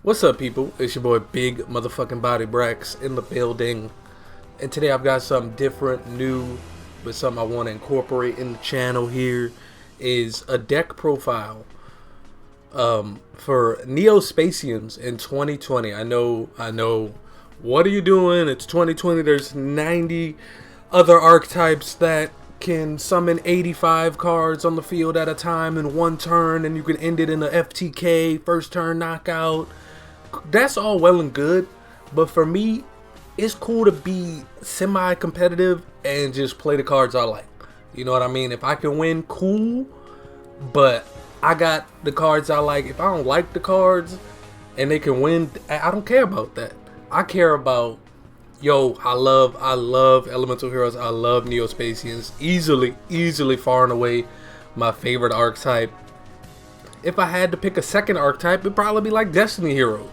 What's up, people? It's your boy Big Motherfucking Body Brax in the building. And today I've got something different, new, but something I want to incorporate in the channel here is a deck profile for Neo Spacians in 2020. I know. What are you doing? It's 2020. There's 90 other archetypes that can summon 85 cards on the field at a time in one turn, and you can end it in a FTK, first turn knockout. That's all well and good, but for me, it's cool to be semi-competitive and just play the cards I like. You know what I mean? If I can win, cool, but I got the cards I like. If I don't like the cards and they can win, I don't care about that. I care about, I love Elemental Heroes. I love Neo Spacians. Easily far and away my favorite archetype. If I had to pick a second archetype, it'd probably be like Destiny Heroes.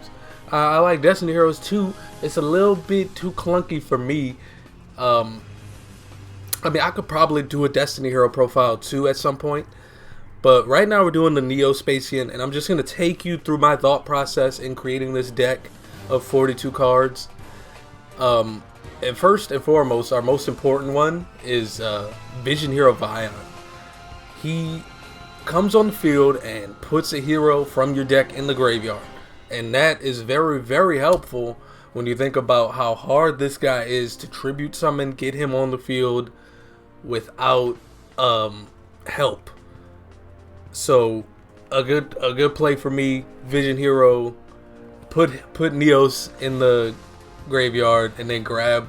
I like Destiny Heroes too. It's a little bit too clunky for me. I could probably do a Destiny Hero profile too at some point. But right now we're doing the Neo Spacian, and I'm just going to take you through my thought process in creating this deck of 42 cards. And first and foremost, our most important one is Vision Hero Vion. He comes on the field and puts a hero from your deck in the graveyard, and that is very helpful when you think about how hard this guy is to tribute summon, get him on the field without help. So a good play for me, Vision Hero, put Neos in the graveyard and then grab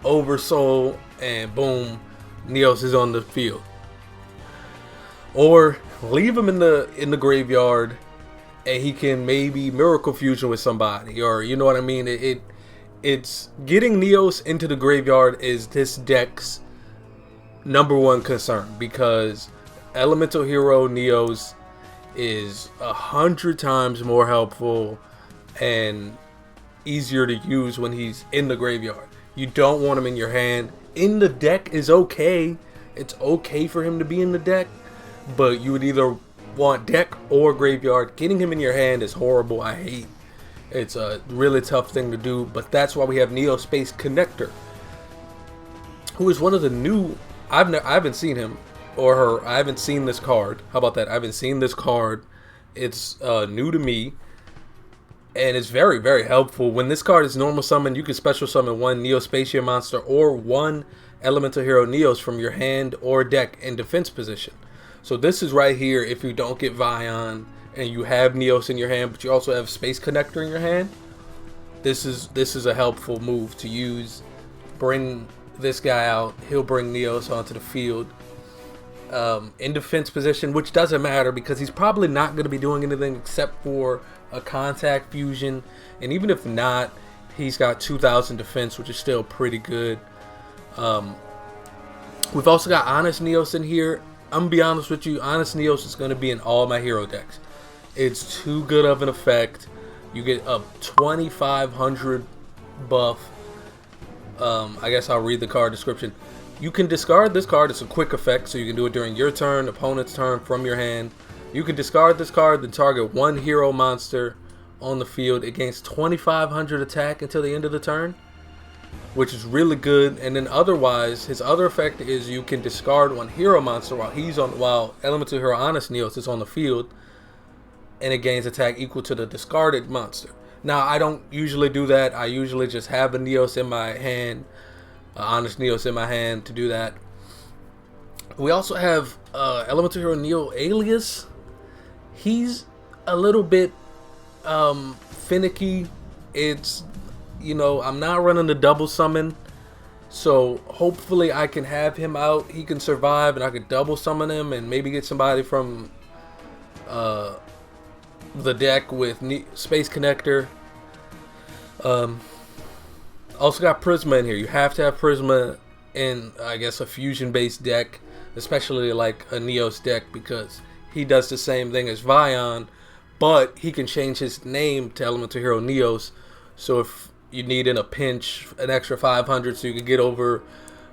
Oversoul, and boom, Neos is on the field. Or leave him in the graveyard, and he can maybe Miracle Fusion with somebody, or you know what I mean. It's getting Neos into the graveyard is this deck's #1 concern, because Elemental Hero Neos is 100 times more helpful and easier to use when he's in the graveyard. You don't want him in your hand. In the deck is okay. It's okay for him to be in the deck, but you would either want deck or graveyard. Getting him in your hand is horrible. I hate. It's a really tough thing to do, but that's why we have Neo Space Connector, who is one of the new. I haven't seen him or her. I haven't seen this card. How about that? I haven't seen this card. It's new to me, and it's very helpful. When this card is normal summon, you can special summon one Neo Spacian monster or one Elemental Hero Neos from your hand or deck in defense position. So this is right here if you don't get Vion and you have Neos in your hand, but you also have Space Connector in your hand. This is a helpful move to use. Bring this guy out. He'll bring Neos onto the field in defense position, which doesn't matter because he's probably not going to be doing anything except for a contact fusion. And even if not, he's got 2,000 defense, which is still pretty good. We've also got Honest Neos in here. I'm gonna be honest with you, Honest Neos is gonna be in all my hero decks. It's too good of an effect. You get a 2,500 buff. I guess I'll read the card description. You can discard this card. It's a quick effect, so you can do it during your turn, opponent's turn, from your hand. You can discard this card, then target one hero monster on the field. It gains 2,500 attack until the end of the turn, which is really good. And then otherwise, his other effect is you can discard one hero monster while Elemental Hero Honest Neos is on the field, and it gains attack equal to the discarded monster. Now, I don't usually do that. I usually just have a Neos in my hand, Honest Neos in my hand to do that. We also have Elemental Hero Neo Alias. He's a little bit finicky. It's, I'm not running the double summon, so hopefully I can have him out. He can survive, and I could double summon him and maybe get somebody from the deck with Space Connector. Also got Prisma in here. You have to have Prisma in, I guess, a fusion-based deck, especially like a Neos deck, because he does the same thing as Vion, but he can change his name to Elemental Hero Neos. So if you need in a pinch an extra 500 so you can get over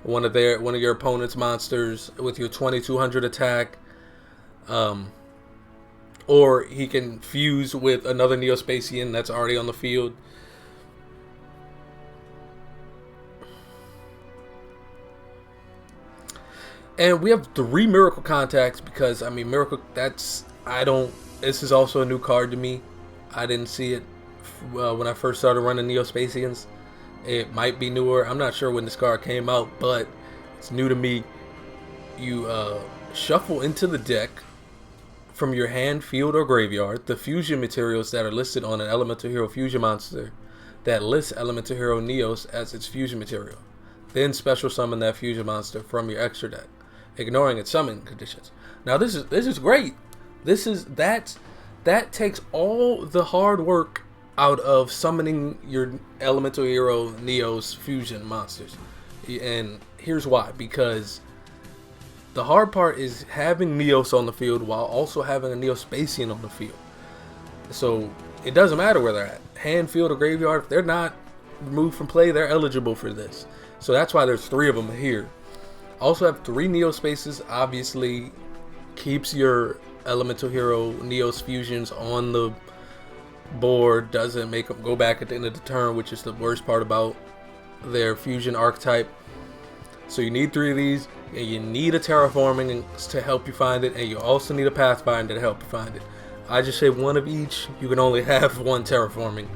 one of your opponent's monsters with your 2,200 attack, or he can fuse with another Neo Spacian that's already on the field. And we have 3 Miracle Contacts because, I mean, Miracle, this is also a new card to me. I didn't see it when I first started running Neo Spacians. It might be newer. I'm not sure when this card came out, but it's new to me. You shuffle into the deck from your hand, field, or graveyard the fusion materials that are listed on an Elemental Hero fusion monster that lists Elemental Hero Neos as its fusion material. Then special summon that fusion monster from your extra deck, ignoring its summon conditions. Now this is great. That takes all the hard work out of summoning your Elemental Hero Neos fusion monsters. And here's why. Because the hard part is having Neos on the field while also having a Neo Spacian on the field. So it doesn't matter where they're at. Hand, field, or graveyard. If they're not removed from play, they're eligible for this. So that's why there's 3 of them here. Also have 3 Neo Spaces. Obviously keeps your Elemental Hero Neos fusions on the board. Doesn't make them go back at the end of the turn, which is the worst part about their fusion archetype. So you need 3 of these, and you need a Terraforming to help you find it, and you also need a Pathfinder to help you find it. I just say 1 of each. You can only have 1 Terraforming,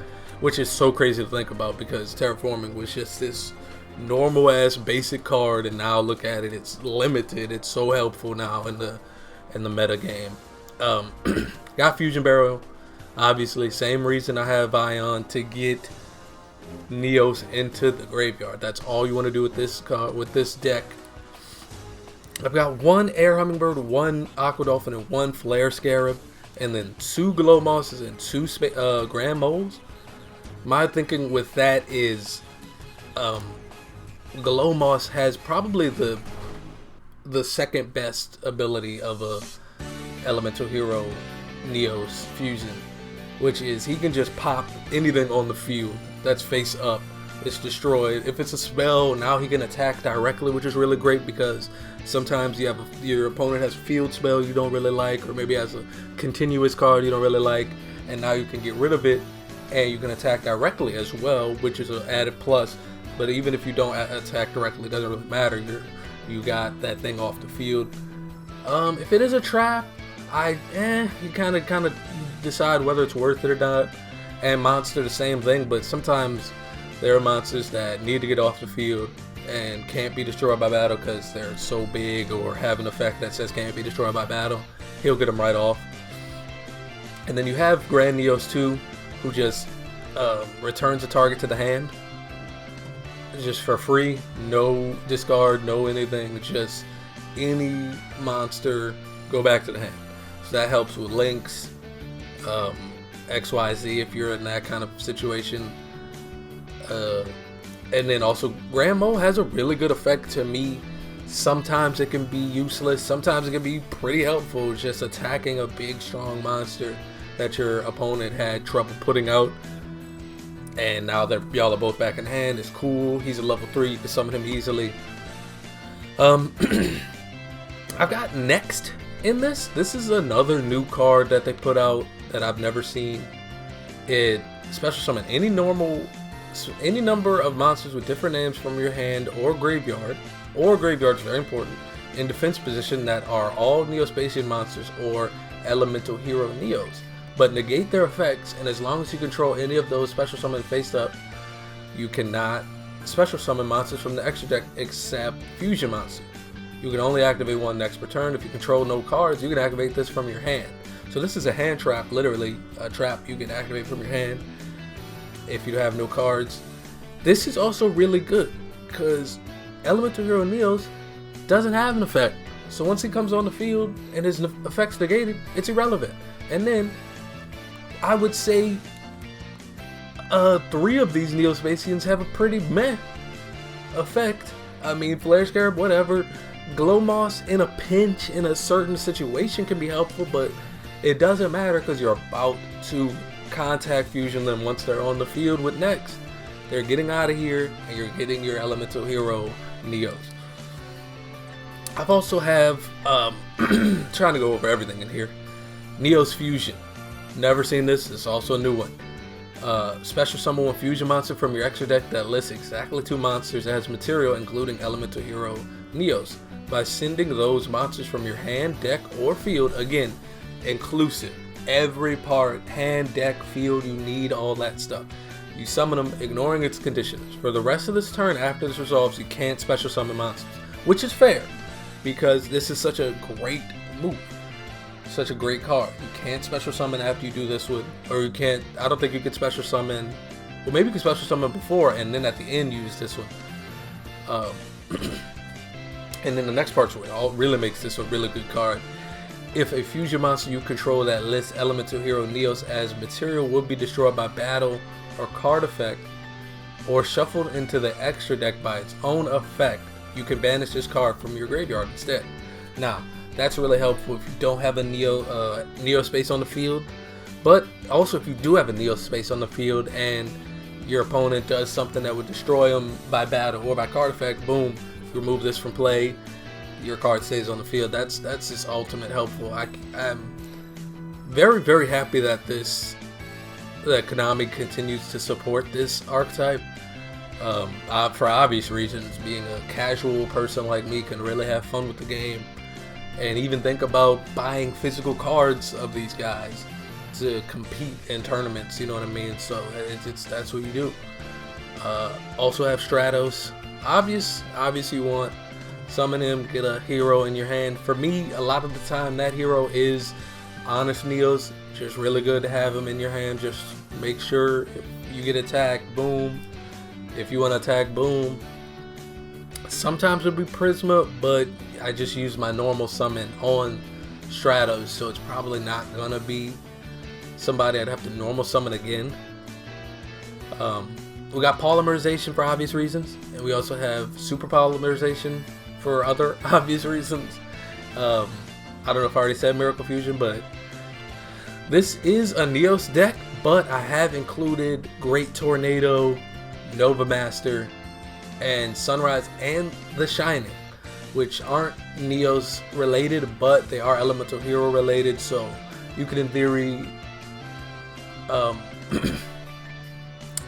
which is so crazy to think about because Terraforming was just this normal ass basic card, and now look at it, it's limited. It's so helpful now in the meta game. Got Fusion Barrel, obviously. Same reason I have Ion, to get Neos into the graveyard. That's all you want to do with this card, with this deck. I've got 1 Air Hummingbird, 1 Aqua Dolphin, and 1 Flare Scarab, and then 2 Glow Mosses and 2 Grand Moles. My thinking with that is, Glow Moss has probably the second best ability of a Elemental Hero Neos fusion, which is he can just pop anything on the field that's face up. It's destroyed. If it's a spell, now he can attack directly, which is really great because sometimes your opponent has a field spell you don't really like, or maybe has a continuous card you don't really like, and now you can get rid of it and you can attack directly as well, which is an added plus. But even if you don't attack directly, it doesn't really matter. You got that thing off the field. If it is a trap, you kind of decide whether it's worth it or not. And monster, the same thing, but sometimes there are monsters that need to get off the field and can't be destroyed by battle because they're so big or have an effect that says can't be destroyed by battle. He'll get them right off. And then you have Grand Neos 2, who just returns a target to the hand. Just for free, no discard, no anything, just any monster go back to the hand. So that helps with links, XYZ if you're in that kind of situation. And then also Grand Mole has a really good effect to me. Sometimes it can be useless, sometimes it can be pretty helpful, just attacking a big strong monster that your opponent had trouble putting out. And now that y'all are both back in hand, it's cool. He's a level 3, you can summon him easily. I've got Next in this. This is another new card that they put out that I've never seen. It special summon any number of monsters with different names from your hand or graveyard. Or graveyard's very important. In defense position that are all Neo Spacian monsters or Elemental Hero Neos. But negate their effects, and as long as you control any of those special summon face up, you cannot special summon monsters from the extra deck except fusion monsters. You can only activate 1 next per turn. If you control no cards, you can activate this from your hand. So this is a hand trap, literally a trap you can activate from your hand if you have no cards. This is also really good because Elemental Hero Neos doesn't have an effect. So once he comes on the field and his effect's negated, it's irrelevant. And then I would say 3 of these Neo Spacians have a pretty meh effect. I mean, Flare Scarab, whatever. Glow Moss in a pinch, in a certain situation, can be helpful, but it doesn't matter because you're about to contact fusion them once they're on the field with Next. They're getting out of here, and you're getting your Elemental Hero Neos. I've also have, trying to go over everything in here. Neos Fusion. Never seen this. It's also a new one. Special summon one fusion monster from your extra deck that lists exactly 2 monsters as material, including elemental hero Neos. By sending those monsters from your hand, deck, or field, again, inclusive. Every part, hand, deck, field, you need all that stuff. You summon them, ignoring its conditions. For the rest of this turn, after this resolves, you can't special summon monsters, which is fair, because this is such a great move. Such a great card. You can't special summon after you do this with, or you can't, I don't think you could special summon, well, maybe you could special summon before and then at the end use this one. And then the next part's what all really makes this a really good card. If a fusion monster you control that lists elemental hero Neos as material will be destroyed by battle or card effect, or shuffled into the extra deck by its own effect, you can banish this card from your graveyard instead. Now, that's really helpful if you don't have a Neo space on the field, but also if you do have a Neo space on the field and your opponent does something that would destroy them by battle or by card effect, boom, you remove this from play, your card stays on the field. That's just ultimate helpful. I'm very, very happy that Konami continues to support this archetype. For obvious reasons, being a casual person like me can really have fun with the game and even think about buying physical cards of these guys to compete in tournaments, you know what I mean? So that's what you do. Also have Stratos. Obviously you want summon him, get a hero in your hand. For me, a lot of the time that hero is Honest Neos. Just really good to have him in your hand. Just make sure if you get attacked, boom. If you want to attack, boom. Sometimes it'll be Prisma, but I just use my normal summon on Stratos, so it's probably not gonna be somebody I'd have to normal summon again. We got polymerization for obvious reasons, and we also have super polymerization for other obvious reasons. I don't know if I already said Miracle Fusion, but this is a Neos deck, but I have included Great Tornado, Nova Master, and Sunrise, and The Shining, which aren't Neos related, but they are Elemental Hero related, so you could in theory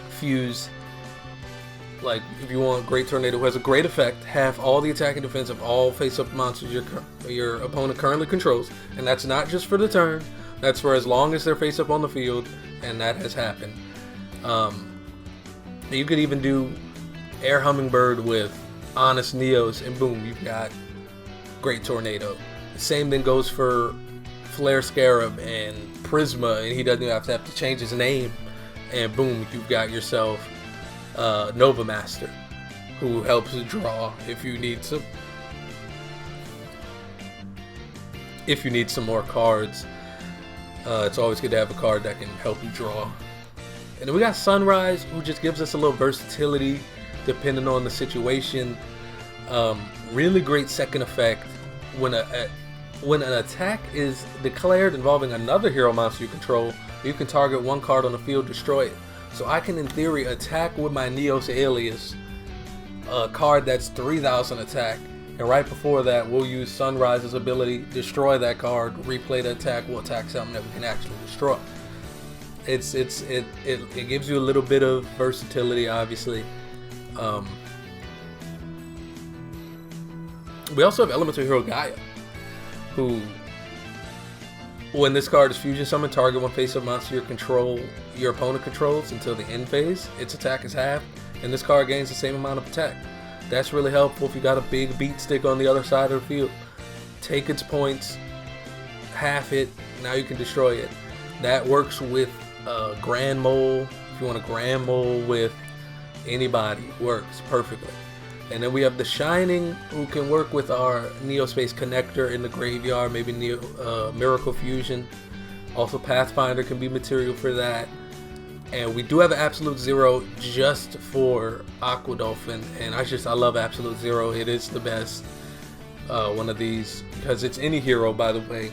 fuse, like if you want Great Tornado, who has a great effect, have all the attack and defense of all face-up monsters your opponent currently controls, and that's not just for the turn, that's for as long as they're face-up on the field, and that has happened. You could even do Air Hummingbird with Honest Neos, and boom, you've got Great Tornado. The same thing goes for Flare Scarab and Prisma, and he doesn't even have to change his name, and boom, you've got yourself Nova Master, who helps you draw if you need some more cards. It's always good to have a card that can help you draw. And then we got Sunrise, who just gives us a little versatility depending on the situation. Really great second effect when an attack is declared involving another hero monster you control. You can target one card on the field, destroy it. So I can in theory attack with my Neos Alias, a card that's 3,000 attack, and right before that we'll use Sunrise's ability, destroy that card, replay the attack, we'll attack something that we can actually destroy. It gives you a little bit of versatility, obviously. We also have Elemental Hero Gaia, who, when this card is fusion summoned, target one face-up monster your opponent controls until the end phase. Its attack is half, and this card gains the same amount of attack. That's really helpful if you got a big beat stick on the other side of the field. Take its points, half it, now you can destroy it. That works with Grand Mole. If you want a Grand Mole with anybody, works perfectly. And then we have The Shining, who can work with our Neospace connector in the graveyard, maybe Miracle Fusion. Also Pathfinder can be material for that. And we do have an Absolute Zero just for Aqua Dolphin, and I love Absolute Zero. It is the best one of these, because it's any hero, by the way.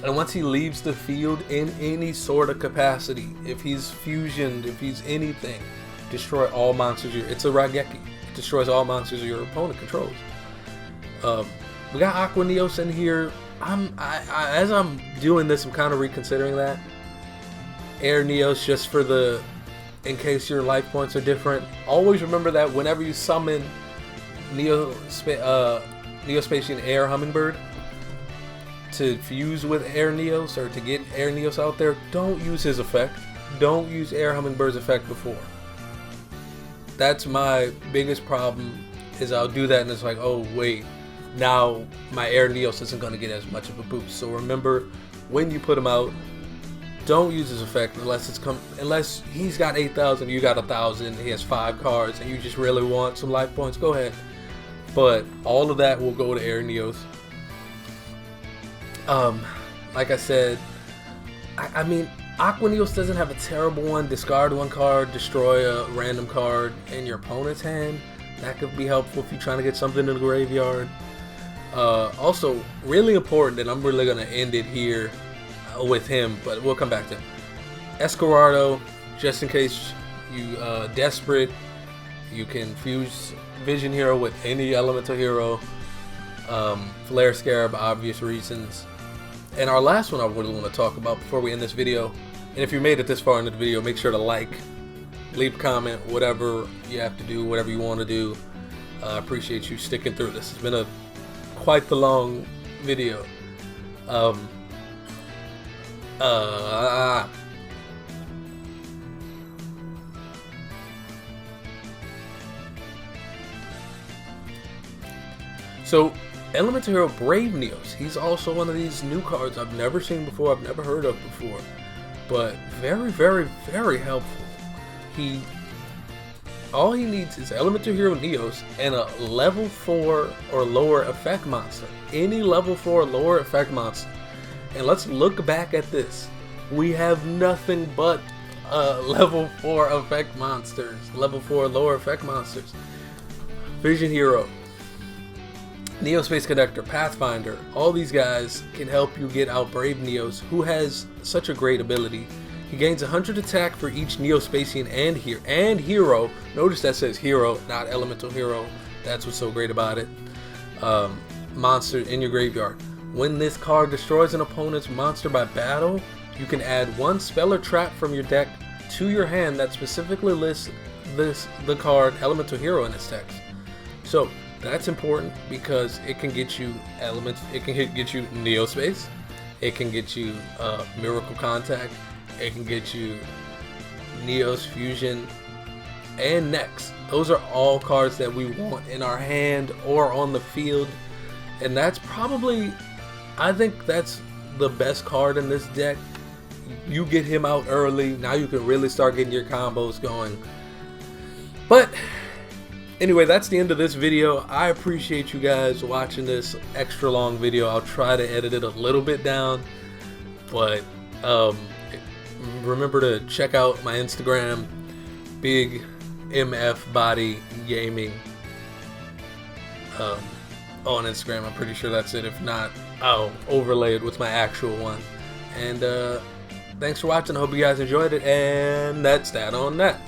And once he leaves the field in any sort of capacity, if he's fusioned, if he's anything, destroy all monsters. It's a Raigeki. It destroys all monsters your opponent controls. We got Aqua Neos in here. as I'm doing this, I'm kind of reconsidering that. Air Neos just for the, in case your life points are different. Always remember that whenever you summon Spacian Air Hummingbird to fuse with Air Neos or to get Air Neos out there, don't use his effect. Don't use Air Hummingbird's effect before. That's my biggest problem, is I'll do that and it's like, oh wait, now my Air Neos isn't going to get as much of a boost. So remember, when you put him out, don't use his effect unless he's got 8,000, you got 1,000, he has 5 cards, and you just really want some life points, go ahead. But all of that will go to Air Neos. Like I said, I mean, Aqua Neos doesn't have a terrible one. Discard 1 card, destroy a random card in your opponent's hand. That could be helpful if you're trying to get something in the graveyard. Also, really important, and I'm really going to end it here with him, but we'll come back to him. Escarado, just in case you desperate, you can fuse Vision Hero with any elemental hero. Flare Scarab, obvious reasons. And our last one I really want to talk about before we end this video, and if you made it this far into the video, make sure to like, leave a comment, whatever you have to do, whatever you want to do. I appreciate you sticking through this. It's been quite the long video. So, Elemental Hero Brave Neos. He's also one of these new cards I've never seen before, I've never heard of before. But very, very, very helpful. All he needs is Elemental Hero Neos and a level 4 or lower effect monster. Any level 4 or lower effect monster. And let's look back at this. We have nothing but level 4 effect monsters. Level 4 lower effect monsters. Vision Hero, Neo Space Conductor, Pathfinder. All these guys can help you get out Brave Neos, who has such a great ability. He gains 100 attack for each Neo Spacian and Hero. Notice that says Hero, not Elemental Hero. That's what's so great about it. Monster in your graveyard. When this card destroys an opponent's monster by battle, you can add 1 spell or trap from your deck to your hand that specifically lists the card Elemental Hero in its text. So that's important because it can get you elements. It can get you Neo Space. It can get you Miracle Contact. It can get you Neos Fusion and Next. Those are all cards that we want in our hand or on the field, and that's probably, I think that's the best card in this deck. You get him out early, now you can really start getting your combos going. But anyway, that's the end of this video. I appreciate you guys watching this extra long video. I'll try to edit it a little bit down, but remember to check out my Instagram, Big MF Body Gaming, on Instagram. I'm pretty sure that's it. If not, I'll overlay it with my actual one. And thanks for watching. I hope you guys enjoyed it, and that's that on that.